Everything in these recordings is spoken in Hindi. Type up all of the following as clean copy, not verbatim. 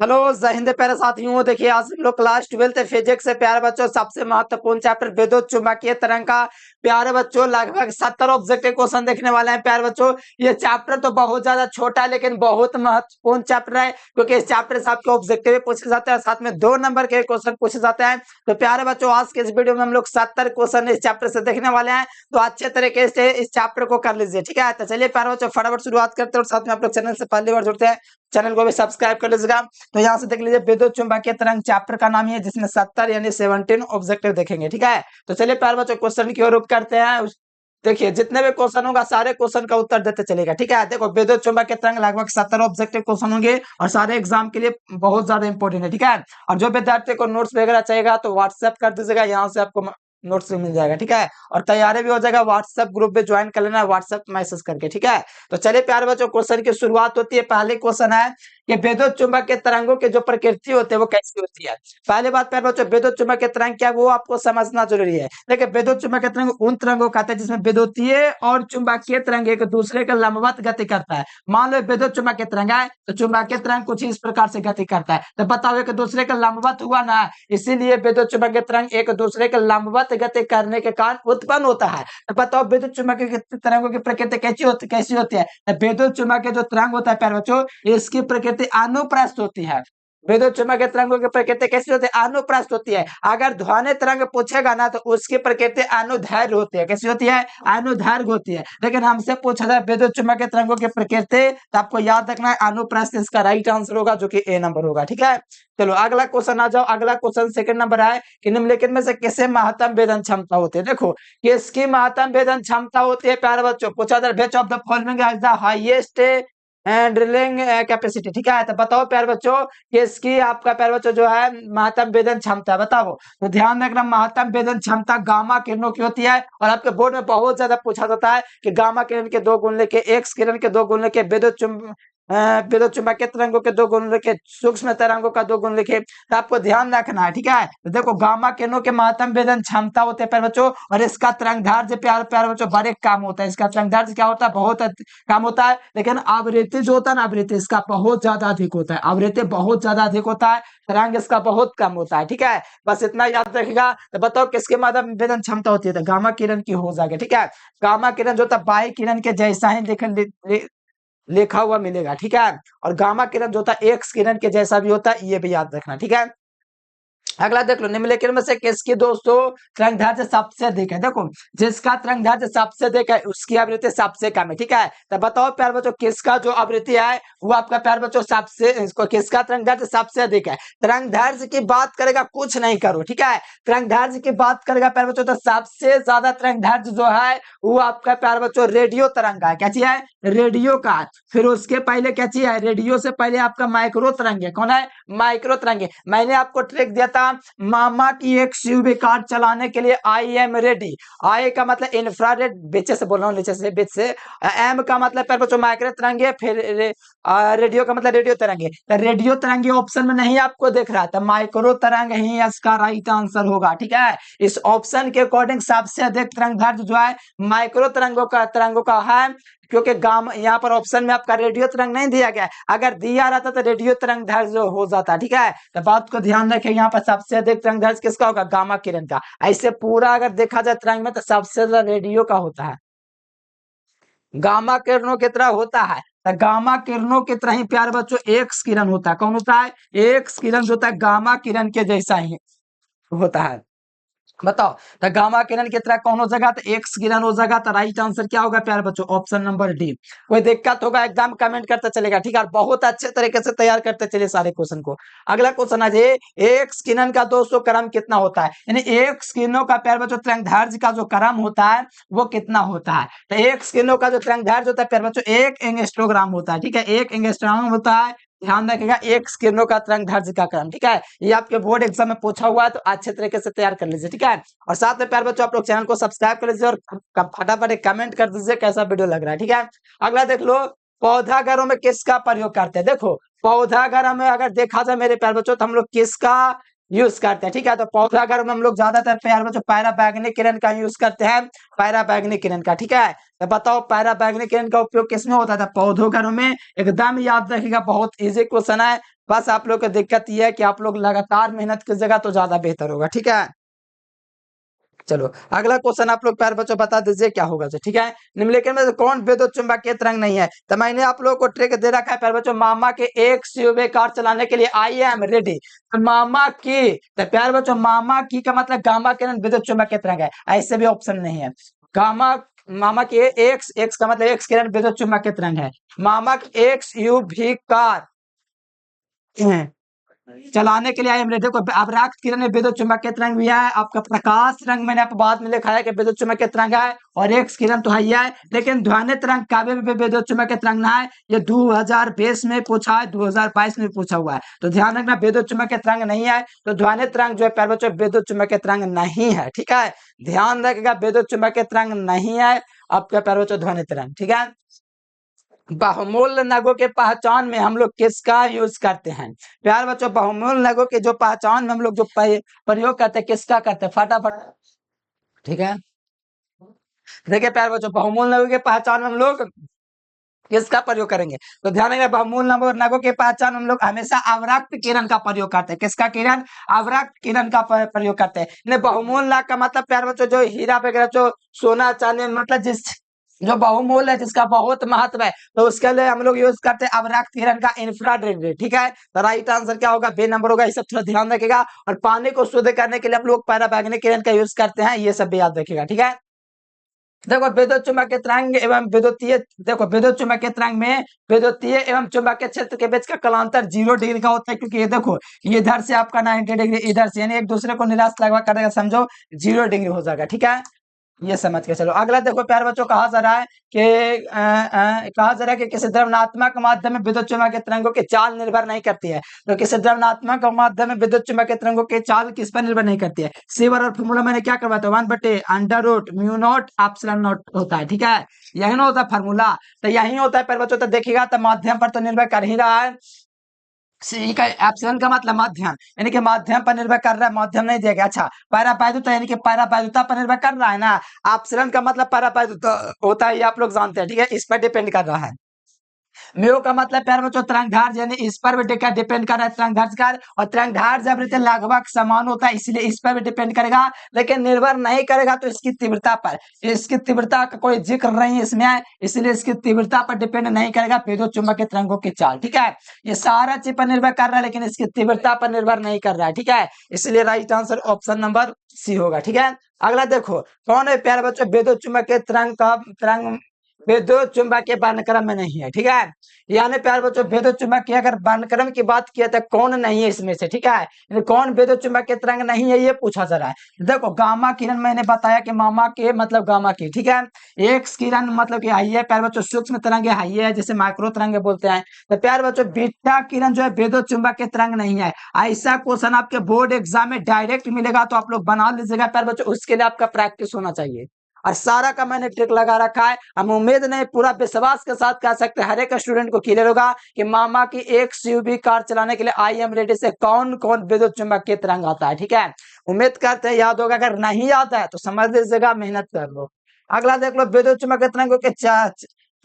हेलो जय हिंद प्यारे साथियों। देखिए आज हम लोग क्लास 12th फिजिक्स से प्यारे बच्चों सबसे महत्वपूर्ण चैप्टर विद्युत चुंबकीय तरंग का प्यारे बच्चों लगभग 70 ऑब्जेक्टिव क्वेश्चन देखने वाले हैं। प्यारे बच्चों ये चैप्टर तो बहुत ज्यादा छोटा है लेकिन बहुत महत्वपूर्ण चैप्टर है, क्योंकि इस चैप्टर से आपके ऑब्जेक्टिव पूछे जाते हैं, साथ में 2 नंबर के क्वेश्चन पूछे जाते हैं। तो प्यारे बच्चों आज के इस वीडियो में हम लोग 70 क्वेश्चन इस चैप्टर से देखने वाले हैं, तो अच्छे तरीके से इस चैप्टर को कर लीजिए। ठीक है, तो चलिए प्यारे बच्चों फटाफट शुरुआत करते हैं और साथ में आप लोग चैनल से पहली बार जुड़ते हैं, चैनल को भी सब्सक्राइब कर लीजिएगा। तो यहाँ से देख लीजिए विद्युत चुंबकीय तरंग चैप्टर का नाम ही है, जिसमें 70 यानी 17 ऑब्जेक्टिव देखेंगे। ठीक है, तो चलिए प्यारे बच्चों क्वेश्चन की ओर रुख करते हैं। देखिए जितने भी क्वेश्चन होगा सारे क्वेश्चन का उत्तर देते चलेगा। ठीक है, देखो विद्युत चुंबकीय तरंग लगभग 70 ऑब्जेक्टिव क्वेश्चन होंगे और सारे एग्जाम के लिए बहुत ज्यादा इंपॉर्टेंट है। ठीक है, और जो विद्यार्थी को नोट्स वगैरह चाहिएगा तो व्हाट्सएप कर दीजिएगा, यहाँ से आपको नोट्स भी मिल जाएगा। ठीक है, और तैयारी भी हो जाएगा, व्हाट्सएप ग्रुप में ज्वाइन कर लेना व्हाट्सएप मैसेज करके। ठीक है, तो चलिए प्यारे बच्चों क्वेश्चन की शुरुआत होती है। पहले क्वेश्चन है कि विद्युत चुंबकीय तरंगों की जो प्रकृति होती है वो कैसी होती है। पहले बात प्यारे बच्चों विद्युत चुंबकीय तरंग क्या है वो आपको समझना जरूरी है। देखिए विद्युत चुंबकीय तरंग उन तरंगों का कहते हैं जिसमें विद्युतीय और चुंबकीय तरंग एक दूसरे के लंबवत गति करता है। मान लो विद्युत चुंबकीय तरंग है तो चुंबकीय तरंग कुछ इस प्रकार से गति करता है, तो बताओ एक दूसरे के लंबवत हुआ ना, इसीलिए विद्युत चुंबकीय तरंग एक दूसरे के लंबवत गति करने के कारण उत्पन्न होता है। तो बताओ विद्युत चुंबकीय तरंगों की प्रकृति कैसी होती है। विद्युत चुंबकीय जो तरंग होता है प्यारे बच्चों इसकी प्रकृति अनुप्रस्थ होती है। विद्युत चुंबकीय तरंगों की प्रकृति कैसी होती है, अनुप्रस्थ होती है। अगर ध्वनि तरंग पूछेगा ना तो उसकी प्रकृति अनुदैर्घ्य होती है। कैसी होती है, अनुदैर्घ्य होती है। लेकिन हमसे पूछा जाए विद्युत चुंबकीय तरंगों की प्रकृति तो आपको याद रखना है अनुप्रस्थ इसका राइट आंसर होगा, जो कि ए नंबर होगा। ठीक है, चलो अगला क्वेश्चन आ जाओ। अगला क्वेश्चन सेकंड नंबर है कि निम्नलिखित में से किसे महत्तम वेदन क्षमता होती है। देखो किसकी महत्तम वेदन क्षमता होती है प्यारे बच्चों, पूछा जाए which of the following is the highest drilling capacity. ठीक है, तो बताओ प्यारे बच्चों किसकी आपका प्यारे बच्चों जो है महत्तम वेदन क्षमता बताओ। तो ध्यान रखना महत्तम वेदन क्षमता गामा किरणों की होती है, और आपके बोर्ड में बहुत ज्यादा पूछा जाता है कि गामा किरण के 2 गुण लिखे, एक्स किरण के 2 गुण लिखे, विद्युत चुंबकीय तरंगों के 2 गुण लिखे, सूक्ष्म तरंगों का 2 गुण लिखे। तो आपको ध्यान रखना है। ठीक है, तो देखो गामा किरणों के महत्तम वेदन क्षमता होते हैं प्यारे बच्चों, और इसका तरंगदैर्घ्य प्यारे प्यारे बच्चों बड़े कम होता है। इसका तरंगदैर्घ्य क्या होता है, बहुत कम होता है। लेकिन आवृत्ति जो होता है ना, आवृत्ति इसका बहुत ज्यादा अधिक होता है, आवृत्ति बहुत ज्यादा अधिक होता है, तरंग इसका बहुत कम होता है। ठीक है, बस इतना याद रखिएगा। तो बताओ किसके माध्यम वेदन क्षमता होती है, तो गामा किरण की हो जाएगी। ठीक है, गामा किरण जो होता है बाह्य किरण के जैसा ही लिखा हुआ मिलेगा। ठीक है, और गामा किरण जो होता है एक्स किरण के जैसा भी होता है, ये भी याद रखना। ठीक है, अगला देख लो निम्नलिखित में से किसकी दोस्तों तरंगदैर्घ्य सबसे अधिक है। देखो जिसका तरंगदैर्घ्य सबसे अधिक है उसकी आवृत्ति सबसे कम है। ठीक है, तो बताओ प्यारे बच्चों किसका जो आवृत्ति है वो आपका प्यारे बच्चों सबसे किसका तरंगदैर्घ्य सबसे अधिक है। तरंगदैर्घ्य की बात करेगा कुछ नहीं करो। ठीक है, तरंगदैर्घ्य की बात करेगा प्यारे बच्चों तो सबसे ज्यादा तरंगदैर्घ्य जो है वो आपका प्यारे बच्चों रेडियो तरंग है। क्या चीज है, रेडियो का। फिर उसके पहले क्या चीज है, रेडियो से पहले आपका माइक्रो तरंग है। कौन है, माइक्रो तरंग है। मैंने आपको ट्रिक दिया था मामा की एक यूवी कार चलाने के लिए आई एम रेडी। आई का मतलब इंफ्रारेड, बीच से बोल रहा हूँ नीचे से बीच से। एम का मतलब पर बच्चों माइक्रो तरंगे, फिर रेडियो का मतलब रेडियो तरंगे। तो रेडियो तरंगे ऑप्शन में नहीं आपको दिख रहा था, माइक्रो तरंग ही इसका राइट आंसर होगा। ठीक है, इस ऑप्शन के अकॉर्डिंग सबसे अधिक तरंगदैर्घ्य जो है माइक्रो तरंगों का है, क्योंकि गामा यहाँ पर ऑप्शन में आपका रेडियो तरंग नहीं दिया गया है। अगर दिया रहता तो रेडियो तरंगदैर्घ्य जो हो जाता। ठीक है, तो बात को ध्यान रखें, यहाँ पर सबसे अधिक तरंगदैर्घ्य किसका होगा, गामा किरण का। ऐसे पूरा अगर देखा जाए तरंग में तो सबसे ज्यादा रेडियो का होता है, गामा किरणों की तरह होता है। तो गामा किरणों की तरह ही प्यारे बच्चों एक्स किरण होता है। कौन होता है, एक्स किरण जो होता है गामा किरण के जैसा ही होता है। बताओ तो गामा किरण की तरह कौन हो जाएगा, तो एक्स किरण हो जाएगा। तो राइट आंसर क्या होगा प्यारे बच्चों, ऑप्शन नंबर डी। कोई दिक्कत होगा एकदम कमेंट करते चलेगा। ठीक है, बहुत अच्छे तरीके से तैयार करते चलिए सारे क्वेश्चन को। अगला क्वेश्चन है एक्स किरण का दोस्तों क्रम कितना होता है, यानी एक्स किरणों का प्यारे बच्चों तरंगदैर्घ्य का जो क्रम होता है वो कितना होता है। तो एक्स किरणों का जो तरंगदैर्घ्य होता है प्यारे बच्चों 1 एंगस्ट्रोग्राम होता है। ठीक है, 1 एंगस्ट्रोग्राम होता है। ध्यान रखिएगा एक्स किरणों का तरंगदैर्घ्य का क्रम। ठीक है, ये आपके बोर्ड एग्जाम में पूछा हुआ है, तो अच्छे तरीके से तैयार कर लीजिए। ठीक है, और साथ में प्यारे बच्चों आप लोग चैनल को सब्सक्राइब कर लीजिए और फटाफट एक कमेंट कर दीजिए कैसा वीडियो लग रहा है। ठीक है, अगला देख लो पौधाघरों में किसका प्रयोग करते हैं। देखो पौधाघरों में अगर देखा जाए मेरे प्यारे बच्चों तो हम लोग किसका यूज करते हैं। ठीक है, तो पौधाघर में हम लोग ज्यादातर प्यारे बच्चों पैराबैंगनी किरण का यूज करते हैं, पैराबैंगनी किरण का। ठीक है, तो बताओ पैराबैंगनी किरण का उपयोग किसमें होता था? पौधों घरों में। एकदम याद रखिएगा, बहुत इजी क्वेश्चन है। बस आप लोग को दिक्कत ये है कि आप लोग लगातार मेहनत की जगह तो ज्यादा बेहतर होगा। ठीक है, चलो अगला क्वेश्चन आप लोग प्यारे बच्चों बता दीजिए क्या होगा। ठीक है, निम्नलिखित में से कौन विद्युत चुम्बकीय तरंग नहीं है? तो मैंने आप लोगों को ट्रिक दे रखा है प्यारे बच्चों, मामा के एक यूवी कार चलाने के लिए आई एम रेडी। तो मामा की, तो प्यारे बच्चों मामा की का मतलब गामा किरण विद्युत चुम्बकीय तरंग है, ऐसे भी ऑप्शन नहीं है। गामा, मामा की एक्स, एक्स का मतलब एक्स किरण विद्युत चुम्बकीय तरंग है। मामा की एक्स यूवी कार चलाने के लिए आई एम रेडी को अवराक्त किरण में विद्युत चुम्बकीय तरंग भी है। आपका प्रकाश रंग मैंने आपको बाद में लिखा है कि विद्युत चुम्बकीय तरंग है, और एक्स किरण तो है ही है, लेकिन ध्वनि तरंग काव्य में विद्युत चुम्बकीय तरंग ना है। ये 2020 में पूछा है, 2022 में पूछा हुआ है, तो ध्यान रखना विद्युत चुम्बकीय तरंग नहीं है। तो ध्वनि तरंग जो है प्यारे बच्चों विद्युत चुम्बकीय तरंग नहीं है। ठीक है, ध्यान रखिएगा, विद्युत चुम्बकीय तरंग नहीं है आपका प्यारे बच्चों ध्वनि तरंग। ठीक है, बहुमूल्य नगों के पहचान में हम लोग किसका यूज करते हैं? प्यार बच्चों बहुमूल्य नगों के जो पहचान में हम लोग जो प्रयोग करते हैं किसका करते हैं? फटाफट। ठीक है, देखिए प्यार बच्चों बहुमूल्य नगों के पहचान में हम लोग किसका प्रयोग करेंगे? तो ध्यान रखिए, बहुमूल्य नगों के पहचान हम लोग हमेशा अवरक्त किरण का प्रयोग करते हैं। किसका किरण? अवरक्त किरण का प्रयोग करते हैं। बहुमूल्य नग का मतलब प्यार बच्चों जो हीरा वगैरह, जो सोना चांदी, मतलब जिस जो बहुमूल्य है, जिसका बहुत महत्व है, तो उसके लिए हम लोग यूज करते हैं अवरक्त किरण का इंफ्रारेड रे। ठीक है, तो राइट आंसर क्या होगा? बे नंबर होगा। ये सब थोड़ा ध्यान रखिएगा। और पानी को शुद्ध करने के लिए हम लोग पैराबैंगनी किरण का यूज करते हैं, ये सब भी याद रखिएगा। ठीक है, देखो विद्युत चुम्बकीय तरंग एवं विद्युतीय, देखो विद्युत चुम्बकीय तरंग में विद्युतीय एवं चुम्बकीय क्षेत्र के बीच का कालांतर 0 डिग्री का होता है, क्योंकि ये देखो ये इधर से आपका 90 डिग्री, इधर से, यानी एक दूसरे को निराश लगवा कर देगा, समझो 0 डिग्री हो जाएगा। ठीक है, ये समझ के चलो। अगला देखो प्यारे बच्चों, कहा जा रहा है कि कहा जा रहा है कि किसी द्रव्यनात्मक माध्यम में विद्युत चुम्बकीय तरंगों की चाल निर्भर नहीं करती है। तो किसी द्रव्यनात्मक माध्यम में विद्युत चुम्बकीय तरंगों की चाल किस पर निर्भर नहीं करती है? सीवर और फॉर्मूला मैंने क्या करवाया था? 1/√μ0 ε0 होता है। ठीक है, यही ना होता है फॉर्मूला, तो यही होता है प्यारे बच्चों। तो देखिएगा, तो माध्यम पर तो निर्भर कर ही रहा है। सी का एप्सिलॉन का मतलब माध्यम, यानी कि माध्यम पर निर्भर कर रहा है, माध्यम नहीं दिया गया। अच्छा, पैरावैद्युता यानी कि पैरावैद्युता पर निर्भर कर रहा है ना। एप्सिलॉन का मतलब पैरावैद्युता होता है, ये आप लोग जानते हैं। ठीक है, इस पर डिपेंड कर रहा है। म्यू का मतलब प्यारे बच्चों तरंगधार्ज, यानी इस पर भी डिपेंड कर रहा है तरंगधार्ज का। और तरंगधार्ज जब रहते लगभग समान होता है, इसलिए इस पर भी डिपेंड करेगा, लेकिन निर्भर नहीं करेगा तो इसकी तीव्रता पर। इसकी तीव्रता का कोई जिक्र नहीं है इसमें, इसलिए इसकी तीव्रता पर डिपेंड नहीं करेगा विद्युत चुम्बकीय तरंगों की चाल। ठीक है, ये सारा चीज पर निर्भर कर रहा है, लेकिन इसकी तीव्रता पर निर्भर नहीं कर रहा है। ठीक है, इसलिए right answer option number C होगा। ठीक है, अगला देखो, कौन है प्यारे बच्चों विद्युत चुम्बकीय तरंग विद्युत चुम्बकीय वर्णक्रम में नहीं है? ठीक है, यानी प्यारे बच्चों विद्युत चुम्बकीय अगर वर्णक्रम की बात किया तो कौन नहीं है इसमें से? ठीक है, कौन विद्युत चुम्बकीय तरंग नहीं है, ये पूछा जा रहा है। देखो गामा किरण मैंने बताया कि मामा के मतलब गामा की। ठीक है, एक्स किरण मतलब कि हाई है प्यारे बच्चों, सूक्ष्म तरंग हाई है, जिसे माइक्रो तरंग बोलते हैं। तो प्यारे बच्चों बीटा किरण जो है विद्युत चुम्बकीय तरंग नहीं है। ऐसा क्वेश्चन आपके बोर्ड एग्जाम में डायरेक्ट मिलेगा, तो आप लोग बना लीजिएगा प्यारे बच्चों, उसके लिए आपका प्रैक्टिस होना चाहिए। और सारा का मैंने ट्रिक लगा रखा है। हम उम्मीद नहीं, पूरा विश्वास के साथ कह सकते हैं हर एक स्टूडेंट को क्लियर होगा कि मामा की एक यूवी कार चलाने के लिए आई एम रेडी से कौन कौन विद्युत चुम्बकीय तरंग आता है। ठीक है, उम्मीद करते हैं याद होगा, अगर नहीं आता है तो समझ लीजिएगा, मेहनत कर लो। अगला देख लो, विद्युत चुम्बकीय तरंगों के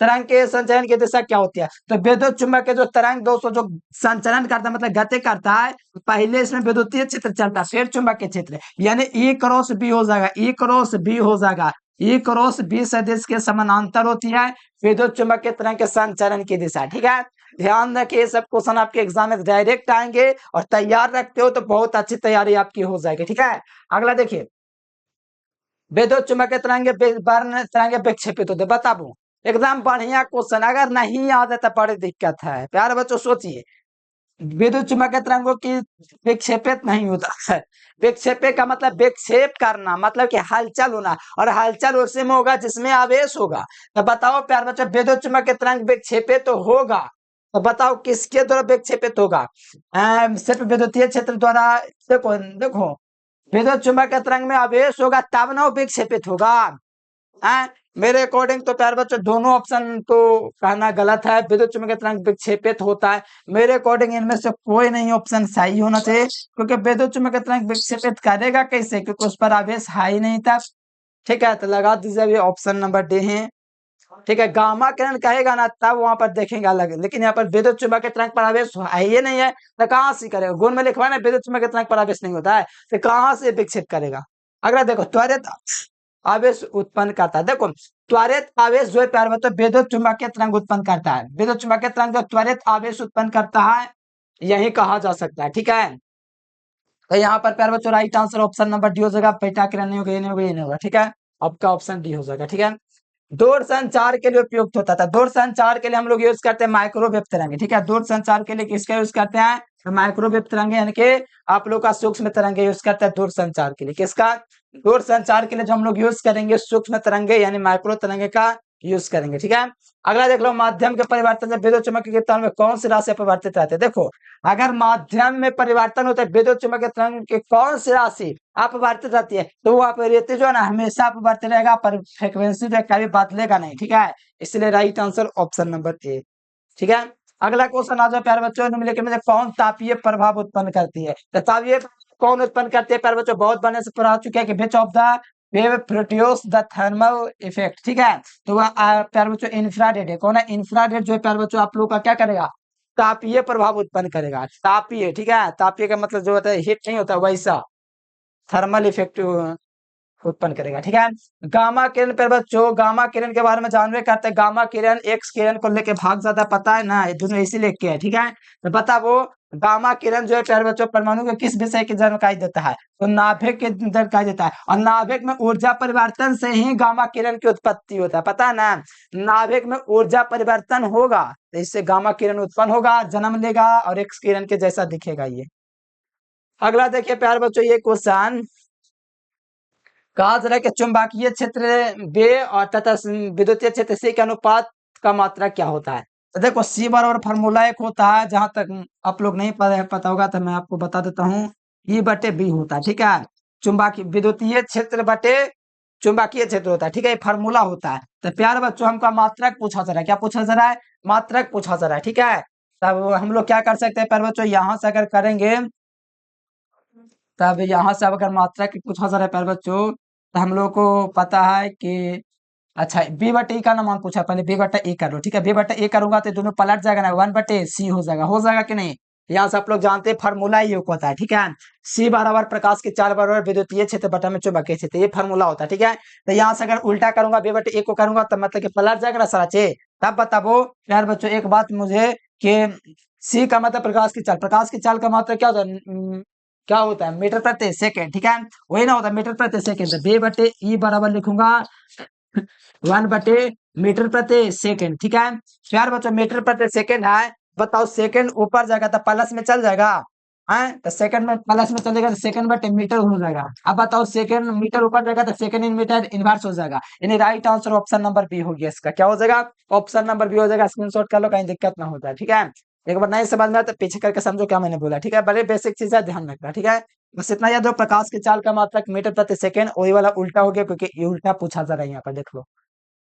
तरंग के संचरण की दिशा क्या होती है? तो विद्युत चुम्बकीय जो तरंग दोस्तों जो संचरण करता है, मतलब गति करता है, पहले इसमें विद्युतीय क्षेत्र चलता है, फिर चुम्बकीय क्षेत्र, यानी ई क्रॉस बी हो जाएगा, ई क्रॉस बी हो जाएगा। ई क्रॉस बी सदिश के समानांतर होती है विद्युत चुम्बकीय तरंग के संचरण की दिशा। ठीक है, ध्यान रखिए, सब क्वेश्चन आपके एग्जाम में डायरेक्ट आएंगे, और तैयार रखते हो तो बहुत अच्छी तैयारी आपकी हो जाएगी। ठीक है, अगला देखिए, विद्युत चुम्बकीय तरंगे तरंगे विक्षेपित होते, बताबू एकदम बढ़िया क्वेश्चन। अगर नहीं याद है तो बड़ी दिक्कत है प्यारे बच्चों। सोचिए, विद्युत चुम्बकीय तरंगों की विक्षेपित नहीं होता है। विक्षेपित का मतलब विक्षेप करना, मतलब कि हलचल होना, और हलचल उसी में होगा जिसमें आवेश होगा। तो बताओ प्यार बच्चों, विद्युत चुम्बकीय तरंग विक्षेपित तो होगा, तो बताओ किसके द्वारा विक्षेपित होगा? सिर्फ विद्युतीय क्षेत्र द्वारा। देखो देखो, विद्युत चुम्बकीय तरंग में आवेश होगा तब ना विक्षेपित होगा। मेरे अकॉर्डिंग तो प्यारे बच्चों दोनों ऑप्शन तो कहना गलत है। विद्युत चुम्बकीय तरंग विक्षेपित होता है, मेरे अकॉर्डिंग इनमें से कोई नहीं ऑप्शन सही होना चाहिए, क्योंकि विद्युत चुम्बकीय तरंग विक्षेपित करेगा कैसे, क्योंकि उस पर आवेश है ही नहीं था। ठीक है, तो लगा दीजिए अभी ऑप्शन नंबर डी है। ठीक है, गामा किरण कहेगा ना तब वहां पर देखेंगे अलग, लेकिन यहाँ पर विद्युत चुम्बकीय तरंग पर आवेश है ही नहीं है, तो कहाँ से करेगा। गुण में लिखवा ना विद्युत चुम्बकीय तरंग पर आवेश नहीं होता है, तो कहाँ से विक्षेप करेगा। अगला देखो, त्वरित आवेश उत्पन्न करता है। देखो, त्वरित आवेश जो है प्यारे बच्चों विद्युत चुम्बकीय तरंग उत्पन्न करता है। विद्युत चुम्बकीय तरंग जो त्वरित आवेश उत्पन्न करता है, यही कहा जा सकता है। ठीक है, तो यहाँ पर प्यारे बच्चों right answer option number D हो जाएगा। पेटा किरण नहीं होगा, ये नहीं होगा, ये नहीं होगा। ठीक है, आपका ऑप्शन डी हो जाएगा। ठीक है, दूर संचार के लिए उपयुक्त होता था। दूर संचार के लिए हम लोग यूज करते हैं माइक्रोवेव तरंगे। ठीक है, दूर संचार के लिए किसका यूज करते हैं, तो माइक्रोवेव तरंगे, यानी कि आप लोग का सूक्ष्म तरंगे यूज करते हैं दूर संचार के लिए। किसका, दूर संचार के लिए जो हम लोग यूज करेंगे सूक्ष्म तरंगे यानी माइक्रो तरंगे का यूज करेंगे। ठीक है, अगला देख लो, माध्यम के परिवर्तन से विद्युत चुम्बकीय तरंग में कौन सी राशि अपरिवर्तित रहती है। देखो, अगर माध्यम में परिवर्तन होता है विद्युत चुम्बकीय तरंग की कौन सी राशि अपरिवर्तित रहती है, तो वो अपरिवर्तित जो है ना हमेशा अपरिवर्तित रहेगा, पर फ्रीक्वेंसी जो है कभी बदलेगा नहीं। ठीक है, इसलिए right answer option number A. ठीक है, अगला क्वेश्चन आ जाओ प्यारे बच्चों, निम्नलिखित में से कौन तापीय प्रभाव उत्पन्न करती है। तो तापीय कौन उत्पन्न करती है प्यारे बच्चों, बहुत बढ़िया से पढ़ा चुके हैं कि which of the wave produce the thermal effect. ठीक है, तो वह प्यारे बच्चों इंफ्रारेड है। कौन है, इंफ्रारेड जो है प्यारे बच्चों आप लोग का क्या करेगा, तापीय प्रभाव उत्पन्न करेगा। तापीय, ठीक है, तापीय का मतलब जो होता है हीट नहीं होता, वैसा थर्मल इफेक्ट उत्पन्न करेगा। ठीक है, गामा किरण पर बच्चों, गामा किरण के बारे में जानवे करते हैं। गामा किरण एक्स किरण को लेके भाग ज्यादा पता है ना, ये दोनों इसी लेके है। ठीक है, तो बता वो गामा किरण जो है प्यारे बच्चों परमाणु के किस विषय की जानकारी देता है, तो नाभिक की जानकारी देता है। और नाभिक में ऊर्जा परिवर्तन से ही गामा किरण की उत्पत्ति होता है, पता है ना। नाभिक में ऊर्जा परिवर्तन होगा तो इससे गामा किरण उत्पन्न होगा, जन्म लेगा और एक्स किरण के जैसा दिखेगा ये। अगला देखिए प्यारे बच्चों, ये क्वेश्चन कहा जा रहा है कि चुंबकीय क्षेत्र बे और तथा विद्युतीय क्षेत्र सी के अनुपात का मात्रा क्या होता है। तो देखो, सी बराबर फार्मूला एक होता है, जहां तक आप लोग नहीं पता होगा तो मैं आपको बता देता हूँ, ई बटे बी होता है। ठीक है, चुंबकीय विद्युतीय क्षेत्र बटे चुंबकीय क्षेत्र होता है। ठीक है, ये फार्मूला होता है। तो प्यारे बच्चों हमका मात्रक पूछा जा रहा है, क्या पूछा जा रहा है, मात्रक पूछा जा रहा है। ठीक है, तब हम लोग क्या कर सकते हैं प्यारे बच्चों, यहाँ से अगर करेंगे, तब यहाँ से अगर मात्रा की पूछा जा रहा है प्यारे बच्चों, तो हम लोग को पता है कि अच्छा बी बटे ई का ना मान पूछा, पहले बी बटे ए कर लो। ठीक है, बी बटे ए करूंगा तो दोनों पलट जाएगा ना, वन बटे सी हो जाएगा कि नहीं। यहाँ से आप लोग जानते हैं फार्मूला ये होता है। ठीक है, सी बराबर प्रकाश की चाल बराबर विद्युतीय क्षेत्र बटा में चुंबकीय क्षेत्र, ये फार्मूला होता है। ठीक है, तो यहाँ से अगर उल्टा करूंगा बी बटे ए को करूंगा तब मतलब कि पलट जाएगा ना सारा चीज। तब बताओ यार बच्चों एक बात मुझे, कि सी का मतलब प्रकाश की चाल का मात्रा क्या होता है, क्या होता है, मीटर प्रति सेकंड। ठीक है, वही ना होता है मीटर प्रति सेकंड, बी बटे ई बराबर लिखूंगा वन बटे मीटर प्रति सेकंड। ठीक है, चार बच्चों मीटर प्रति सेकंड है। बताओ सेकंड ऊपर जाएगा तो प्लस में चल जाएगा, है तो सेकंड में प्लस में चलेगा तो सेकंड बटे मीटर हो जाएगा। अब बताओ सेकंड मीटर ऊपर जाएगा तो सेकंड इन मीटर इनवर्स हो जाएगा, यानी right answer option number B हो गया। इसका क्या हो जाएगा, ऑप्शन नंबर बी हो जाएगा। स्क्रीनशॉट कर लो, कहीं दिक्कत ना हो जाए। ठीक है, एक बार नहीं समझ में आया तो पीछे करके समझो क्या मैंने बोला। ठीक है, बड़े बेसिक चीज है, ध्यान रखना। ठीक है, बस इतना याद हो, प्रकाश की चाल का मात्रक मीटर प्रति सेकंड, वही वाला उल्टा हो गया क्योंकि ये उल्टा पूछा जा रहा है यहाँ पर, देख लो।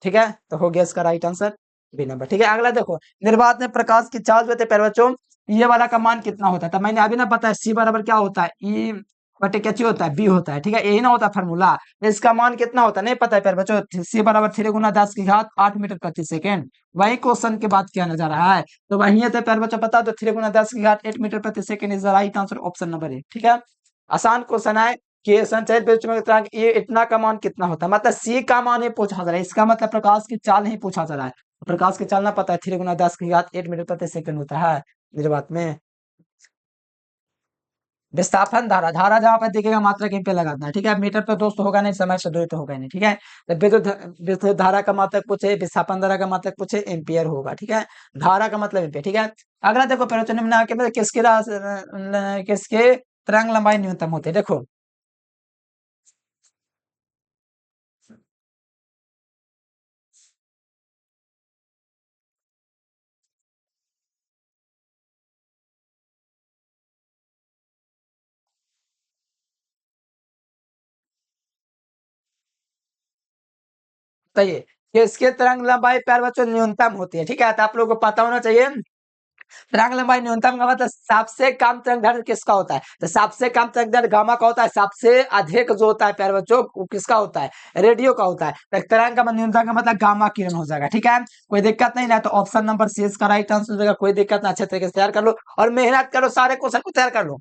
ठीक है, तो हो गया इसका राइट आंसर बी नंबर। ठीक है, अगला देखो, निर्वात में प्रकाश की चार्ज होते प्यारे बच्चों, ये वाला का मान कितना होता है। तो मैंने अभी ना पता है सी बराबर क्या होता है, ई बटे क्या चीज होता है, बी होता है। ठीक है, यही ना होता फार्मूला, इसका मान कितना होता है नहीं पता है प्यारे बच्चों, सी बराबर 3 × 10⁸ 8 मीटर प्रति सेकंड। वही क्वेश्चन के बात किया जा रहा है, तो वही है तो प्यारे बच्चों पता तो 3 × 10⁸ 8 मीटर प्रति second is the right answer option number A. ठीक है, आसान क्वेश्चन है कि संचयित विद्युत चुम्बकीय तरंग ये इतना का मान कितना होता है, मतलब सी का मान ही पूछा जा रहा है, इसका मतलब प्रकाश की चाल नहीं पूछा जा रहा है। प्रकाश की चाल ना पता है, 3 × 10⁸ 8 मीटर प्रति सेकंड होता है निर्वात में। विस्थापन धारा, धारा जहां पर दिखेगा मात्रा कहीं पे लगाना है। ठीक है, मीटर तो दोस्त होगा नहीं, समय से दूरी तो होगा नहीं। ठीक है, तो विद्युत धारा का मात्रक पूछे, विस्थापन धारा का मात्रक पूछे, एम्पियर होगा। ठीक है, धारा का मतलब एम्पियर। ठीक है, अगला देखो प्रश्न निम्न के में किसके तरंग लंबाई न्यूनतम होती है। देखो, बताइए कि इसके तरंग लंबाई प्यारे बच्चों न्यूनतम होती है। ठीक है, तो आप लोगों को पता होना चाहिए तरंग लंबाई न्यूनतम का मतलब सबसे कम तरंग दैर्ध्य किसका होता है, तो सबसे कम तरंग दैर्ध्य गामा का होता है, सबसे अधिक जो होता है प्यारे बच्चों वो किसका होता है, रेडियो का होता है। तो तरंग का न्यूनतम का मतलब गामा किरण हो जाएगा। ठीक है, कोई दिक्कत नहीं ना, तो ऑप्शन नंबर सी इसका राइट आंसर हो जाएगा। कोई दिक्कत ना, अच्छे तरीके से तैयार कर लो और मेहनत करो, सारे क्वेश्चन को तैयार कर लो।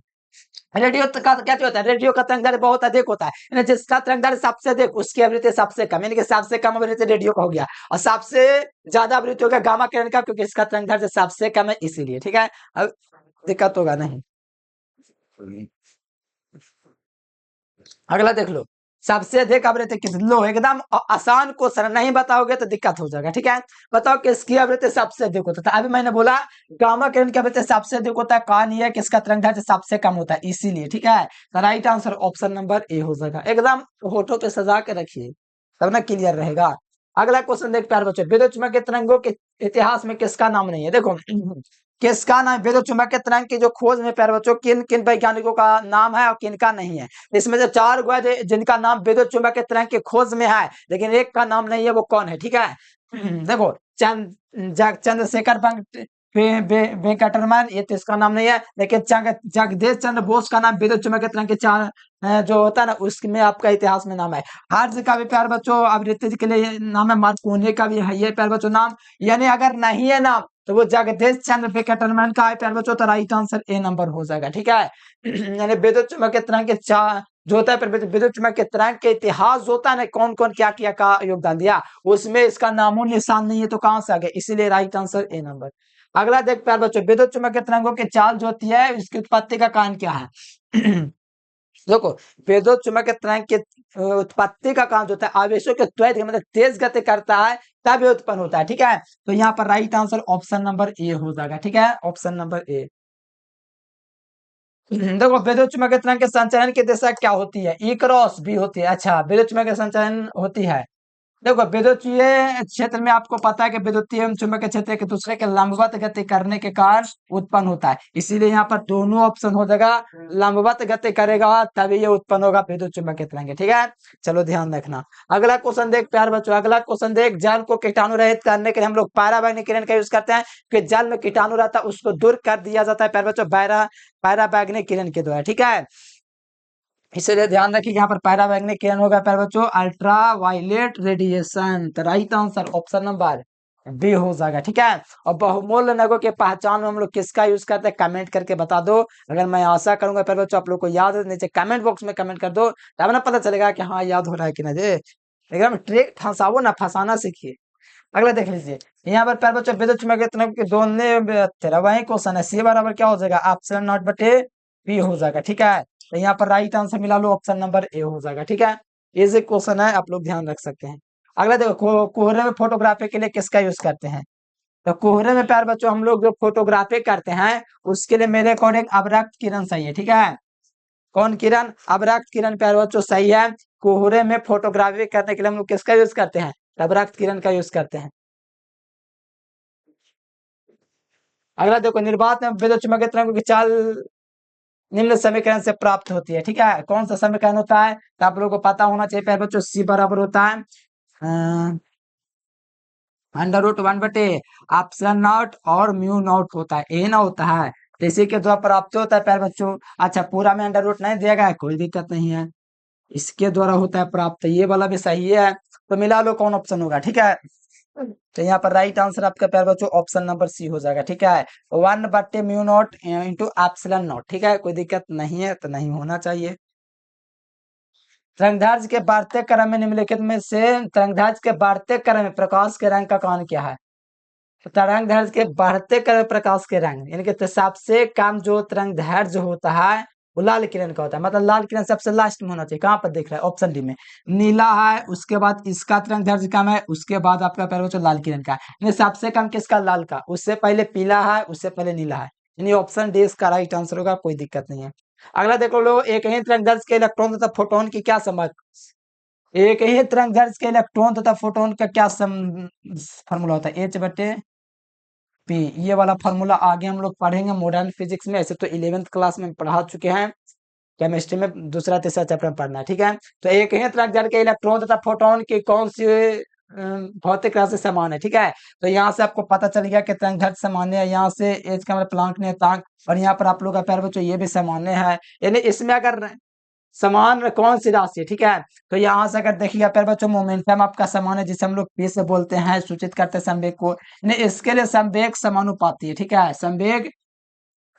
रेडियो का क्या होता है, रेडियो का तरंग दैर्ध्य बहुत अधिक होता है, यानी जिसका तरंग दैर्ध्य सबसे अधिक उसकी आवृत्ति सबसे कम, यानी कि सबसे कम आवृत्ति रेडियो का हो गया और सबसे ज्यादा आवृत्ति हो गया गामा किरण का, क्योंकि इसका तरंग दैर्ध्य सबसे कम है इसीलिए। ठीक है, अब दिक्कत होगा नहीं। अगला देख लो, सबसे अधिक आवृत्ति किस, लो एकदम आसान क्वेश्चन, नहीं बताओगे तो दिक्कत हो जाएगा। ठीक है, बताओ किसकी आवृत्ति सबसे अधिक होता है, अभी मैंने बोला गामा किरण की आवृत्ति सबसे अधिक होता है, कहानी है किसका तरंग दैर्ध्य सबसे कम होता है इसीलिए। ठीक है, तो right answer option number A हो जाएगा। एकदम होठों पे सजा के रखिए तब ना क्लियर रहेगा। अगला क्वेश्चन देख प्यार बच्चों, विद्युत चुम्बकीय तरंगों के इतिहास में किसका नाम नहीं है, देखो किसका नाम, विद्युत चुम्बकीय तरंग की जो खोज में प्यार बच्चों किन किन वैज्ञानिकों का नाम है और किन का नहीं है। इसमें से चार गो है जिनका नाम विद्युत चुम्बकीय तरंग की खोज में है, लेकिन एक का नाम नहीं है, वो कौन है। ठीक है, देखो चंद्रशेखर वेंकटरमन, ये तो इसका नाम नहीं है, लेकिन जगदीश चंद्र बोस का नाम विद्युत चुम्बकीय तरंग के चार जो होता है ना उसमें आपका इतिहास में नाम है। हर्ष का भी प्यार बच्चों आवृत्ति के लिए नाम है, मार्कोनी का भी है ये प्यार बच्चों नाम, यानी अगर नहीं है नाम तो वो जगदीश चंद्र वेंकटरमन का है प्यार बच्चों, तो राइट आंसर ए नंबर हो जाएगा। ठीक है, यानी विद्युत चुम्बकीय तरंग के चार जो होता है विद्युत चुम्बकीय तरंग के इतिहास जो होता है ना कौन कौन क्या किया का योगदान दिया, उसमें इसका नामो निशान नहीं है, तो कहां से आ गया, इसीलिए राइट आंसर ए नंबर। अगला देख प्यार बच्चों, विद्युत चुम्बकीय तरंगों की चाल जो होती है इसकी उत्पत्ति का कारण क्या है। देखो विद्युत चुम्बकीय तरंग के उत्पत्ति का काम जो होता है आवेशों के त्वरित मतलब तेज गति करता है तब ये उत्पन्न होता है। ठीक है, तो यहाँ पर right answer option number A हो जाएगा। ठीक है, ऑप्शन नंबर ए। देखो विद्युत चुम्बकीय तरंग के संचरण की दिशा क्या होती है, ई क्रॉस बी होती है। अच्छा, विद्युत चुम्बकीय संचरण होती है, देखो विद्युतीय क्षेत्र में आपको पता है कि विद्युतीय एवं चुंबकीय क्षेत्र एक दूसरे के लंबवत गति करने के कारण उत्पन्न होता है, इसीलिए यहाँ पर दोनों ऑप्शन हो जाएगा, लंबवत गति करेगा तभी ये उत्पन्न होगा विद्युत चुंबकीय तरंग। ठीक है, चलो ध्यान रखना। अगला क्वेश्चन देख प्यार बच्चों, अगला क्वेश्चन देख, जल को कीटाणु रहित करने के लिए हम लोग पैराबैंगनी किरण का यूज करते हैं, कि जल में कीटाणु रहता है उसको दूर कर दिया जाता है प्यार बच्चों पैराबैंगनी किरण के द्वारा। ठीक है, इसलिए ध्यान रखिए यहाँ पर पैराबैंगनी किरण होगा प्यारे बच्चों अल्ट्रा वायलेट रेडिएशन, तो right answer option number B हो जाएगा। ठीक है, और बहुमूल्य नगों के पहचान में हम लोग किसका यूज करते हैं, कमेंट करके बता दो। अगर मैं आशा करूंगा प्यारे बच्चों आप लोग को याद है, नीचे कमेंट बॉक्स में कमेंट कर दो, तब ना पता चलेगा कि हाँ याद हो रहा है कि नहीं। एकदम ट्रिक फंसावो ना, फंसाना सीखिए। अगला देख लीजिए, यहाँ पर प्यारे बच्चों विद्युत चुम्बकीय तरंग के दोनों तेरा वही क्वेश्चन है, सी बराबर क्या हो जाएगा, ऑप्शन नॉट बटे बी हो जाएगा। ठीक है, तो यहाँ पर राइट आंसर मिला लो, ऑप्शन नंबर ए हो जाएगा। ठीक है, इजी क्वेश्चन है, आप लोग ध्यान रख सकते हैं। अगला देखो कोहरे में फोटोग्राफी के लिए किसका यूज करते हैं, तो कोहरे में प्यार बच्चों हम लोग जो फोटोग्राफी करते हैं उसके लिए मेरे अकॉर्डिंग अवरक्त किरण सही है। ठीक है, कौन किरण, अवरक्त किरण प्यार बच्चों सही है। कोहरे में फोटोग्राफी करने के लिए हम लोग किसका यूज करते हैं, अवरक्त किरण का यूज करते हैं। अगला देखो, निर्वात में विद्युत चुम्बकीय तरंगों की चाल निम्न समीकरण से प्राप्त होती है। ठीक है, कौन सा समीकरण होता है, तो आप लोगों को पता होना चाहिए प्यारे बच्चों, सी बराबर होता है अंडर रूट वन बटे एप्सिलॉन नॉट और म्यू नॉट होता है, ए ना होता है, तो इसी के द्वारा प्राप्त होता है प्यारे बच्चों। अच्छा, पूरा में अंडर रूट नहीं दिया गया है, कोई दिक्कत नहीं है, इसके द्वारा होता है प्राप्त, ये वाला भी सही है, तो मिला लो कौन ऑप्शन होगा। ठीक है, तो यहाँ पर राइट आंसर आपका प्यारे बच्चों ऑप्शन नंबर सी हो जाएगा। ठीक है, वन बट्टे mu naught into epsilon not. ठीक है, कोई दिक्कत नहीं है, तो नहीं होना चाहिए। तरंगदैर्घ्य के बढ़ते क्रम में निम्नलिखित में से तरंगदैर्घ्य के बढ़ते क्रम में प्रकाश के रंग का कौन क्या है, तो तरंगदैर्घ्य के बढ़ते क्रम में प्रकाश के रंग, यानी कि तो सबसे कम जो तरंगदैर्घ्य होता है वो लाल किरण का होता है, मतलब लाल किरण सबसे लास्ट में होना चाहिए। कहाँ पर देख रहा है, ऑप्शन डी में नीला है, उसके बाद इसका तरंगदैर्घ्य कम है, उसके बाद आपका प्यारे बच्चों लाल किरण का है, यानी सबसे कम किसका, लाल का, उससे पहले पीला है, उससे पहले नीला है, यानी ऑप्शन डी इसका राइट आंसर होगा, कोई दिक्कत नहीं है। अगला देखो लो, एक ही तरंगदैर्घ्य के इलेक्ट्रॉन तथा फोटोन की क्या समझ, एक ही तरंगदैर्घ्य के इलेक्ट्रॉन तथा फोटोन का क्या फॉर्मूला होता है, एच बटे पी, ये वाला फॉर्मूला आगे हम लोग पढ़ेंगे मॉडर्न फिजिक्स में, ऐसे तो 11th क्लास में पढ़ा चुके हैं, केमिस्ट्री में दूसरा तीसरा चैप्टर में पढ़ना है। ठीक है, तो एक ही तरंगदैर्घ्य के इलेक्ट्रॉन तथा फोटोन की कौन सी भौतिक राशि समान है, ठीक है। तो यहाँ से आपको पता चल गया कि तरंग दैर्ध्य सामान्य है, यहाँ से एच का मतलब प्लांक नियतांक, और यहाँ पर आप लोग का प्यारे बच्चों ये भी सामान्य है। यानी इसमें अगर समान कौन सी राशि है, ठीक है। तो यहाँ से अगर देखिएगा प्यारे बच्चों, मोमेंटम आपका समान है, जिसे हम लोग पी से बोलते हैं, सूचित करते हैं संवेग को। यानी इसके लिए संवेग समानुपाती है, ठीक है। संवेग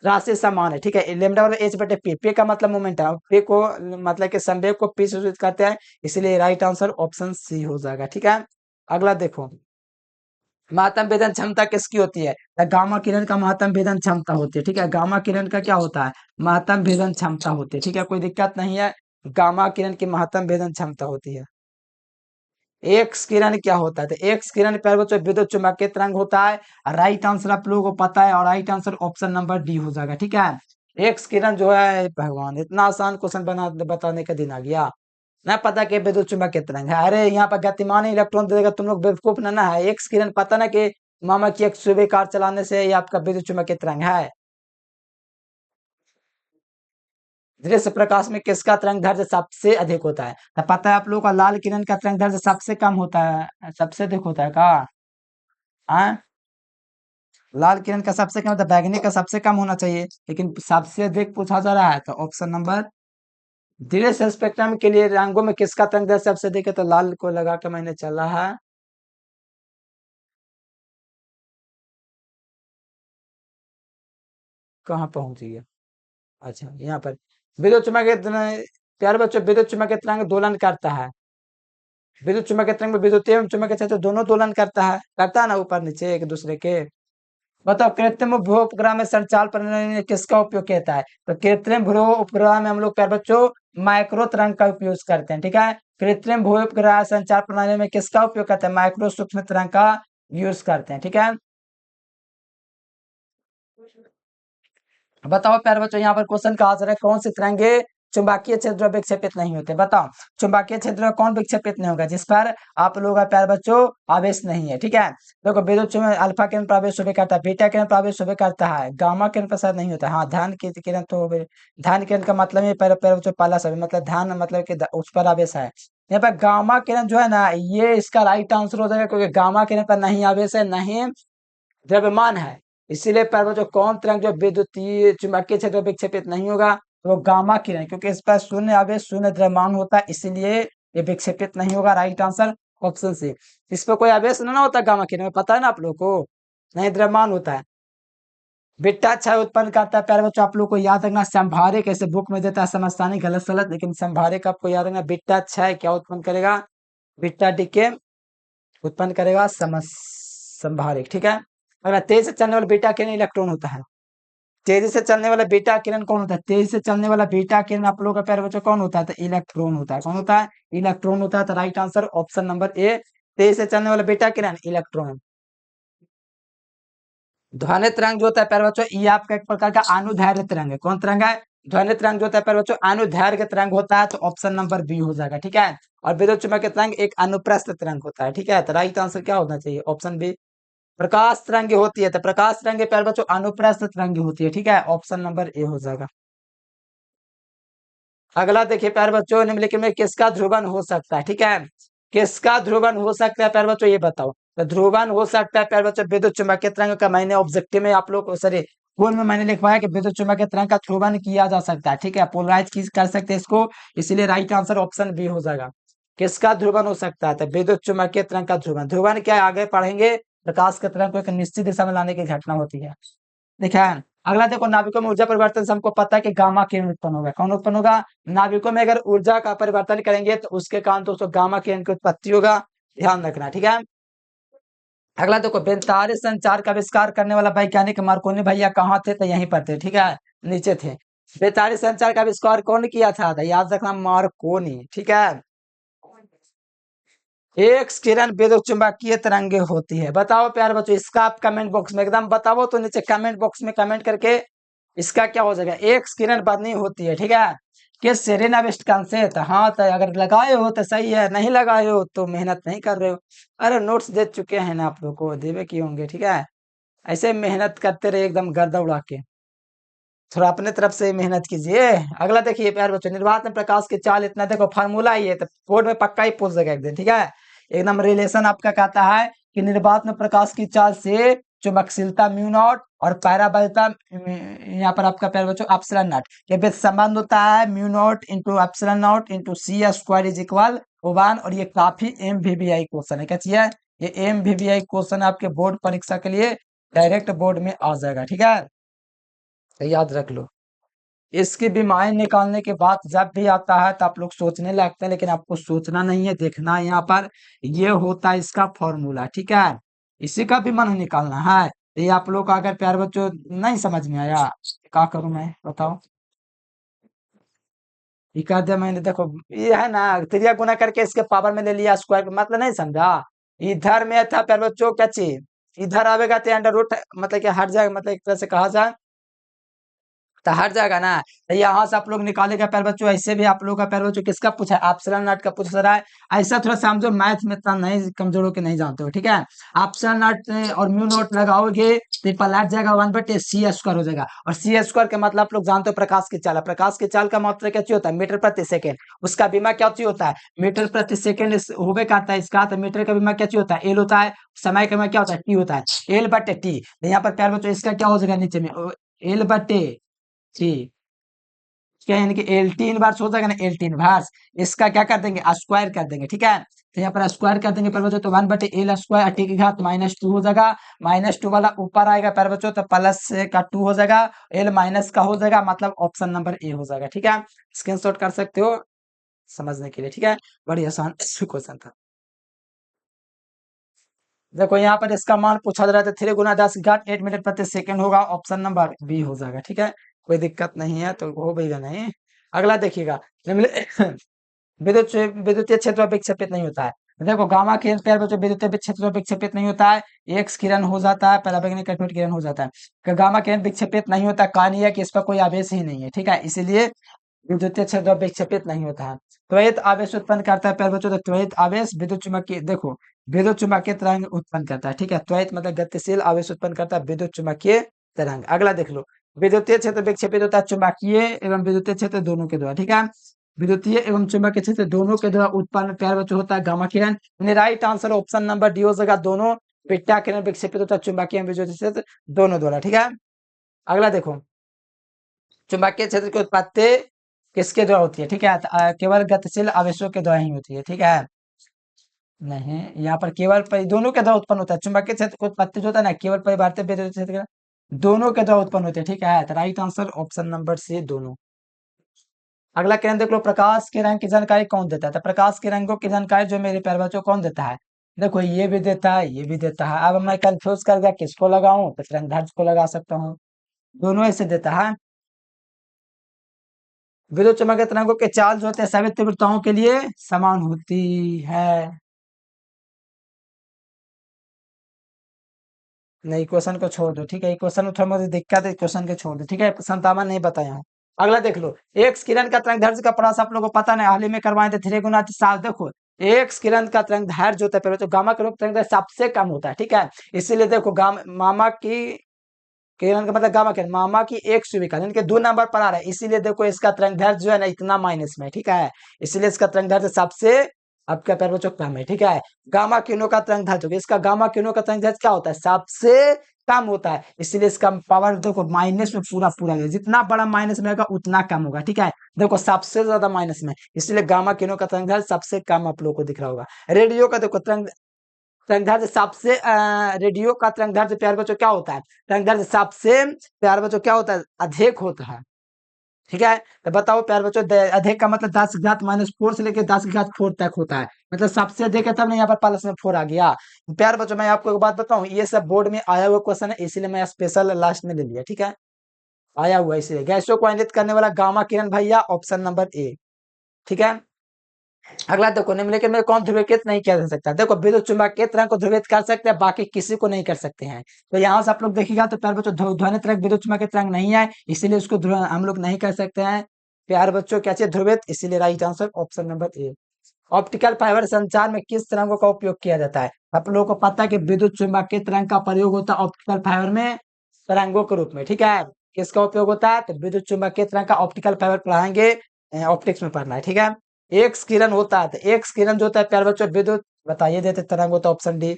राशि समान है, ठीक है। लेमडा बराबर एच बटे पी, पी का मतलब मोमेंटम, पी को मतलब कि संवेग को पी से सूचित करते हैं, इसलिए राइट आंसर ऑप्शन सी हो जाएगा, ठीक है। अगला देखो, महत्तम भेदन क्षमता किसकी होती है? तो गामा किरण का महत्तम भेदन क्षमता होती है, ठीक है। गामा किरण का क्या होता है? महत्तम भेदन क्षमता होती है, ठीक है, कोई दिक्कत नहीं है। गामा किरण की महत्तम भेदन क्षमता होती है। एक्स किरण क्या होता है? तो एक्स किरण प्यारे बच्चों विद्युत चुम्बकीय तरंग होता है। राइट आंसर आप लोगों को पता है, और right answer option number D हो जाएगा, ठीक है। एक्स किरण जो है, भगवान इतना आसान क्वेश्चन बना बताने का दिन आ गया। ना पता कि विद्युत चुम्बकीय तरंग है, अरे यहाँ पर गतिमान इलेक्ट्रॉन दे देगा, तुम लोग बेवकूफ ना है। एक्स किरण पता ना कि मामा की एक सुबह कार चलाने से ये आपका विद्युत चुम्बकीय तरंग है। दृश्य प्रकाश में किसका तरंग दैर्ध्य सबसे अधिक होता है? तो पता है आप लोगों का लाल किरण का तरंग दैर्ध्य सबसे कम होता है, सबसे अधिक होता है का? हाँ, लाल किरण का सबसे कम होता है, बैगनी का सबसे कम होना चाहिए, लेकिन सबसे अधिक पूछा जा रहा है। तो ऑप्शन नंबर, दृश्य स्पेक्ट्रम के लिए रंगों में किसका तरंग दैर्ध्य सबसे अधिक है? तो लाल को लगा के मैंने चला है। कहाँ पहुंच गया? अच्छा, यहाँ पर विद्युत चुम्बकीय प्यारे बच्चों, विद्युत चुम्बकीय तरंग दोलन करता है। विद्युत चुम्बकीय तरंग में विद्युतीय एवं चुम्बकीय क्षेत्र दोनों दोलन करता है ना, ऊपर नीचे एक दूसरे के। बताओ, कृत्रिम भ्रू उपग्रह में संचार प्रणाली में किसका उपयोग किया है? तो कृत्रिम भ्रू उपग्रह में हम लोग प्यारे बच्चों माइक्रो तरंग का उपयोग करते हैं, ठीक है। कृत्रिम भ्रू उपग्रह संचार प्रणाली में किसका उपयोग करते हैं? माइक्रो सूक्ष्म तरंग का यूज करते हैं, ठीक है। बताओ प्यारे बच्चों, यहाँ पर क्वेश्चन का आंसर है, कौन से तरंगे चुंबकीय क्षेत्र में विक्षेपित नहीं होते? बताओ, चुंबकीय क्षेत्र में कौन विक्षेपित नहीं होगा? जिस पर आप लोगों का प्यारे बच्चों आवेश नहीं है, ठीक है। देखो, विद्युत चुम्बक अल्फा किरण प्रवेश शुरू करता है, बीटा किरण प्रवेश शुरू करता है, गामा किरण प्रसार नहीं होता है। हाँ, ध्यान की किरण तो ध्यान किरण का मतलब है प्यारे बच्चों पहला शब्द, मतलब ध्यान मतलब कि उस पर आवेश है। यहाँ पर गामा किरण जो है ना, ये इसका राइट आंसर हो जाएगा, क्योंकि गामा किरण पर नहीं आवेश है, नहीं द्रव्यमान है। इसीलिए पर जो कौन तरंग जो विद्युतीय चुंबकीय क्षेत्र में विक्षेपित नहीं होगा, तो वो गामा किरण, क्योंकि इस पर शून्य आवेश शून्य द्रव्यमान होता है, इसलिए ये विक्षेपित नहीं होगा। Right answer option C. इस पर कोई आवेश ना होता गामा किरण में, पता है ना आप लोग को, नहीं द्रव्यमान होता है। बीटा क्षय उत्पन्न करता है प्यारे बच्चों, आप लोग को याद रखना। संभारे कैसे बुक में देता है, समझता नहीं, गलत सलत, लेकिन संभारे का आपको याद रखना। बीटा क्षय क्या उत्पन्न करेगा? बीटा डीके उत्पन्न करेगा संभारिक, ठीक है। अगर तेज से चलने वाला बीटा किरण इलेक्ट्रॉन होता है। तेजी से चलने वाला बीटा किरण कौन होता है? तेजी से चलने वाला बीटा किरण आप लोगों का प्यारे बच्चों कौन होता है? तो इलेक्ट्रॉन होता है। कौन होता है? इलेक्ट्रॉन होता है। तो right answer option number A, तेजी से चलने वाला बीटा किरण इलेक्ट्रॉन। ध्वनि तरंग जो होता है प्यारे बच्चों, ये आपका एक प्रकार का अनुदैर्घ्य तरंग है। कौन तरंग है? ध्वनि तरंग जो होता है प्यारे बच्चों, अनुदैर्घ्य तरंग होता है। तो ऑप्शन नंबर बी हो जाएगा, ठीक है। और विद्युत चुम्बकीय तरंग एक अनुप्रस्थ तरंग होता है, ठीक है। तो राइट आंसर क्या होना चाहिए? Option B. प्रकाश तरंग होती है, तो प्रकाश तरंग प्यारे बच्चों अनुप्रस्थ तरंग होती है, ठीक है। ऑप्शन नंबर ए हो जाएगा। अगला देखिए प्यारे बच्चों, निम्नलिखित में किसका ध्रुवण हो सकता है? ठीक है, किसका ध्रुवण हो सकता है प्यारे बच्चों, ये बताओ। तो ध्रुवण हो सकता है प्यारे बच्चों विद्युत चुम्बकीय तरंग का। मैंने ऑब्जेक्टिव में आप लोग को, सॉरी गोल में मैंने लिखवाया कि विद्युत चुम्बकीय तरंग का ध्रुवण किया जा सकता है, ठीक है। पोलराइज कर सकते हैं इसको, इसलिए राइट आंसर ऑप्शन बी हो जाएगा। किसका ध्रुवण हो सकता है? तो विद्युत चुम्बकीय तरंग का ध्रुवण। ध्रुवण क्या है आगे पढ़ेंगे। प्रकाश की तरंग को एक निश्चित दिशा में लाने की घटना होती है। देखा है। अगला देखो, नाभिकों में ऊर्जा परिवर्तन से हमको पता है कि गामा किरण उत्पन्न होगा। कौन उत्पन्न होगा? नाभिकों में अगर ऊर्जा का परिवर्तन करेंगे तो उसके कारण दोस्तों गामा किरण की उत्पत्ति होगा। ध्यान रखना, ठीक है। अगला देखो, बेतारी संचार का आविष्कार करने वाला वैज्ञानिक मार्कोनी भैया कहाँ थे? तो यहीं पर थे, ठीक है, नीचे थे। बेतारी संचार का आविष्कार कौन किया था? तो याद रखना, मार्कोनी, ठीक है। एक्स किरण विद्युत चुंबकीय तरंगे होती है। बताओ प्यारे बच्चों, इसका आप कमेंट बॉक्स में एकदम बताओ, तो नीचे कमेंट बॉक्स में कमेंट करके इसका क्या हो जाएगा। एक्स किरण बनी होती है, ठीक है, किस सेरेना वेस्टकन से? तो हाँ, तो अगर लगाए हो तो सही है, नहीं लगाए हो तो मेहनत नहीं कर रहे हो। अरे नोट्स दे चुके हैं ना आप लोग को, देवे किए होंगे, ठीक है। ऐसे मेहनत करते रहे एकदम गर्दा उड़ा के, थोड़ा अपने तरफ से मेहनत कीजिए। अगला देखिए प्यारे बच्चों, निर्वात में प्रकाश की चाल इतना, देखो फार्मूला ही है, तो बोर्ड में पक्का ही पूछ देगा एक दिन, ठीक है। एकदम रिलेशन आपका कहता है कि निर्वात में प्रकाश की चाल से चुंबकशीलता म्यू नॉट और पराबलता यहाँ पर आपका प्यारे बच्चों एप्सिलॉन नॉट के बीच संबंध होता है mu naught into epsilon naught into C square is equal 1। और ये काफी MVBI क्वेश्चन है, क्या चाहिए, ये MVBI क्वेश्चन आपके बोर्ड परीक्षा के लिए डायरेक्ट बोर्ड में आ जाएगा, ठीक है, तो याद रख लो। इसकी बीमारी निकालने के बाद जब भी आता है तो आप लोग सोचने लगते हैं, लेकिन आपको सोचना नहीं है, देखना है यहाँ पर ये होता है इसका फॉर्मूला, ठीक है, इसी का भी मन निकालना है। तो ये आप लोग का अगर प्यार बच्चों नहीं समझ में आया, क्या करूं मैं बताओ। ये कह दिया मैंने, देखो ये है ना, त्रिया गुना करके इसके पावर में ले लिया स्क्वायर, मतलब नहीं समझा। इधर में था प्यार बच्चों क्या चीज, इधर आवेगा तो अंडर रूट मतलब कि हट जाएगा, मतलब एक तरह से कहा जाए तो हट जाएगा ना। तो यहाँ से आप लोग निकालेगा प्यार बच्चों, ऐसे भी आप लोग का प्यार बच्चों किसका पूछा है, एप्सिलॉन नॉट का पूछ रहा है। ऐसा थोड़ा समझो, मैथ में इतना नहीं कमजोर हो के नहीं जानते हो, ठीक है। एप्सिलॉन नॉट और म्यू नॉट लगाओगे तो ये पलट जाएगा 1/c² हो जाएगा, और c² का मतलब आप लोग जानते हो प्रकाश की चाल है। प्रकाश की चाल का मात्रा क्या चाहिए होता है, मीटर प्रति सेकेंड। उसका बीमा क्या चाहिए होता है, मीटर प्रति सेकेंड होवे करता है इसका, तो मीटर का बीमा क्या चाहिए होता है, एल होता है। समय का बीमा क्या होता है, टी होता है, L/T। यहाँ पर प्यार बच्चों इसका क्या हो जाएगा नीचे में, L/T, क्या यानी कि L/T इनवर्स हो जाएगा ना, L/T इनवर्स। इसका क्या कर देंगे, स्क्वायर कर देंगे, ठीक है। तो यहाँ पर स्क्वायर कर देंगे प्यारे बच्चों, तो 1/L² टी की घात -2 हो जाएगा। -2 वाला ऊपर आएगा प्यारे बच्चों, तो प्लस का 2 हो जाएगा, L माइनस का हो जाएगा, मतलब ऑप्शन नंबर ए हो जाएगा, ठीक है। स्क्रीनशॉट कर सकते हो समझने के लिए, ठीक है, बड़ी आसान क्वेश्चन था। देखो यहाँ पर इसका मान पूछा जा रहा था 3 × 10⁻8 मीटर प्रति सेकंड होगा, ऑप्शन नंबर बी हो जाएगा, ठीक है, कोई दिक्कत नहीं है, तो हो गई नहीं। अगला देखिएगा, विद्युतीय क्षेत्र में विक्षेपित नहीं होता है। देखो गामा किरण प्यारे बच्चों विद्युतीय क्षेत्र में विक्षेपित नहीं होता है, एक्स किरण हो जाता है, पराबैंगनी कठोर किरण हो जाता है। गामा किरण विक्षेपित नहीं होता, कारण यह है कि इस पर कोई आवेश ही नहीं है, ठीक है, इसीलिए विद्युतीय क्षेत्र विक्षेपित नहीं होता है। त्वरित आवेश उत्पन्न करता है प्यारे बच्चों, तो त्वरित आवेश विद्युत चुम्बकीय, देखो विद्युत चुम्बकीय तरंग उत्पन्न करता है, ठीक है, त्वरित मतलब गतिशील आवेश उत्पन्न करता है विद्युत चुम्बकीय तरंग। अगला देख लो, विद्युतीय क्षेत्र विक्षेपित होता है चुम्बकीय एवं विद्युतीय क्षेत्र दोनों के द्वारा, ठीक है, विद्युतीय एवं चुम्बकीय क्षेत्र दोनों के द्वारा उत्पन्न प्यारे बच्चों होता है गामा किरण। Right answer option number D हो जाएगा, दोनों बीटा किरण विक्षेपित होता है चुम्बकीय एवं विद्युतीय क्षेत्र दोनों द्वारा, ठीक है। अगला देखो, चुंबकीय क्षेत्र की उत्पत्ति किसके द्वारा होती है, ठीक है, केवल गतिशील आवेशों के द्वारा ही होती है, ठीक है। नहीं, यहाँ पर केवल दोनों के द्वारा उत्पन्न होता है, चुंबकीय क्षेत्र की उत्पत्ति जो होता है ना, केवल परिवर्तित विद्युत क्षेत्र दोनों के द्वारा उत्पन्न होते हैं, ठीक है, तो right answer option number C दोनों। अगला क्वेश्चन देख लो, प्रकाश के रंग की जानकारी कौन देता है, तो प्रकाश के रंगों की जानकारी जो मेरे प्यारे बच्चों कौन देता है, देखो ये भी देता है, ये भी देता है। अब मैं कंफ्यूज कर गया किसको लगाऊं, तो रंगधारी को लगा सकता हूँ, दोनों ऐसे देता है। विद्युत चुम्बकीय तरंगों के चाल जो होते हैं सभी तीव्रताओं के लिए समान होती है। नहीं, क्वेश्चन को छोड़ दो, ठीक है, क्वेश्चन में थोड़ा मुझे दिक्कत है, क्वेश्चन को छोड़ दो, ठीक है, संतावन नहीं बताया हूँ। अगला देख लो, एक्स किरण का तरंग दैर्ध्य का प्रयास आप लोगों को पता नहीं, हाल ही में करवाए थे 3 × 7। देखो एक्स किरण का तरंग दैर्ध्य जो होता है, पहले तो गामा किरण का तरंग दैर्ध्य सबसे कम होता है, ठीक है, इसीलिए देखो गामा मामा की किरण का मतलब गामा किरण मामा की एक सुविका इनके 2 नंबर पर आ रहा है, इसीलिए देखो इसका तरंग दैर्ध्य जो है ना इतना माइनस में, ठीक है, इसलिए इसका तरंग दैर्ध्य सबसे आपका पैर बच्चों कम है, ठीक है। गामा किरणों का तरंग दैर्ध्य, इसका गामा किरणों का तरंग दैर्ध्य क्या होता है, सबसे कम होता है, इसलिए इसका पावर देखो माइनस में पूरा पूरा है, जितना बड़ा माइनस में होगा उतना कम होगा, ठीक है, देखो सबसे ज्यादा माइनस में, इसलिए गामा किरणों का तरंग दैर्ध्य सबसे कम आप लोग को दिख रहा होगा। रेडियो का देखो तरंग तरंग दैर्ध्य सबसे रेडियो का तरंग दैर्ध्य प्यारे बच्चों क्या होता है, तरंग दैर्ध्य सबसे प्यारे बच्चों क्या होता है, अधिक होता है, ठीक है। तो बताओ प्यारे बच्चों अधिक का मतलब 10⁻⁴ से लेकर 10⁴ तक होता है, मतलब सबसे अधिक है, तब नहीं यहाँ पर प्लस में 4 आ गया। प्यारे बच्चों मैं आपको एक बात बताऊं, ये सब बोर्ड में आया हुआ क्वेश्चन है, इसीलिए मैं स्पेशल लास्ट में ले लिया, ठीक है, आया हुआ इसलिए। गैसों को आयनित करने वाला गामा किरण भैया ऑप्शन नंबर ए, ठीक है। अगला देखो, निम्नलिखित में कौन ध्रुवीकृत नहीं किया जा सकता, देखो विद्युत चुम्बकीय तरंग को ध्रुवित कर सकते हैं, बाकी किसी को नहीं कर सकते हैं। तो यहाँ से आप लोग देखिएगा तो प्यार बच्चों ध्वनि तरंग विद्युत चुम्बकीय तरंग नहीं है, इसीलिए उसको हम लोग नहीं कर सकते हैं। प्यार बच्चों क्या चाहिए, ध्रुवित, इसीलिए right answer option number A. Optical fibre संचार में किस तरंगों का उपयोग किया जाता है, आप लोगों को पता है कि विद्युत चुम्बकीय तरंग का प्रयोग होता है ऑप्टिकल फाइबर में तरंगों के रूप में, ठीक है, किसका उपयोग होता है, तो विद्युत चुम्बकीय तरंग का ऑप्टिकल फाइबर पढ़ाएंगे, ऑप्टिक्स में पढ़ना है, ठीक है। एक्स किरण होता है, तो एक्स किरण जो होता है प्यारे बच्चों विद्युत बताइए देते तरंग हो तो ऑप्शन डी।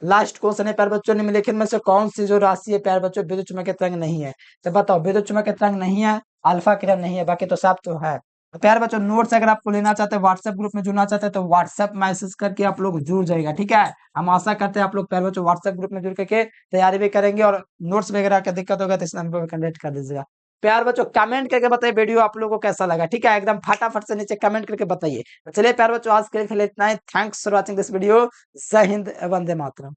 लास्ट क्वेश्चन है प्यारे बच्चों, निम्नलिखित में से कौन सी जो राशि है प्यारे बच्चों विद्युत चुम्बकीय तरंग नहीं है? तो बताओ, विद्युत चुम्बकीय तरंग नहीं है, अल्फा किरण नहीं है, बाकी तो सब तो है। तो प्यारे बच्चों नोट्स अगर आपको लेना चाहते हैं, व्हाट्सएप ग्रुप में जुड़ना चाहते हैं, तो व्हाट्सएप मैसेज करके आप लोग जुड़ जाएगा, ठीक है। हम आशा करते हैं आप लोग प्यारे बच्चों व्हाट्सएप ग्रुप में जुड़ करके तैयारी भी करेंगे, और नोट्स वगैरह का दिक्कत होगा तो इस नंबर पर कनेक्ट कर दीजिएगा। प्यार बच्चों कमेंट करके बताइए वीडियो आप लोगों को कैसा लगा, ठीक है, एकदम फटाफट से नीचे कमेंट करके बताइए। तो चलिए प्यार बच्चों आज के लिए इतना ही। Thanks for watching this video. जय हिंद, वंदे मातरम।